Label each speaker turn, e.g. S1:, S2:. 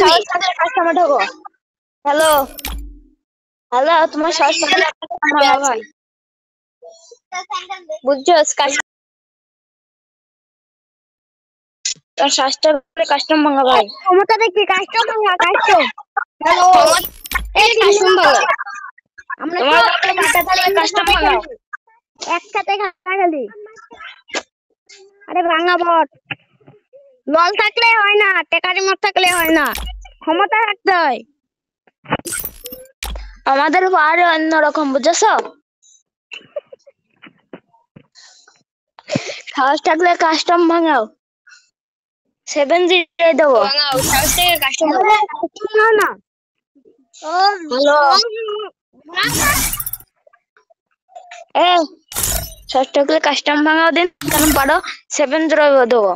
S1: সাহস থাকলে customer ঢোকো। Hello hello, তোমার সাহস থাকলে ভাই বুঝছো? সাহস থাকলে কাস্টম ভাঙা ভাই।
S2: ক্ষমতা দেখি কাস্টম ভাঙা কাস্টম। হ্যালো এই
S1: কাস্টম ভাঙা।
S2: আমরা
S1: তোমার বাটা থাকলে কাস্টম ভাঙা।
S2: একসাথে খেলি। আরে ভাঙা বট লল থাকলে হয় না, টেকারি মত থাকলে হয় না, ক্ষমতা রাখতে হয়।
S1: আমাদের পাহাড়ে অন্যরকম, বুঝেছো? সাহস থাকলে কাস্টম ভাঙাও, 7-0 দেবো। সাহস থেকে কাস্টম
S2: না
S1: হ্যালো এ, সাহস থাকলে কাস্টম ভাঙাও দিন, কারণ পারো 7-0 দেবো।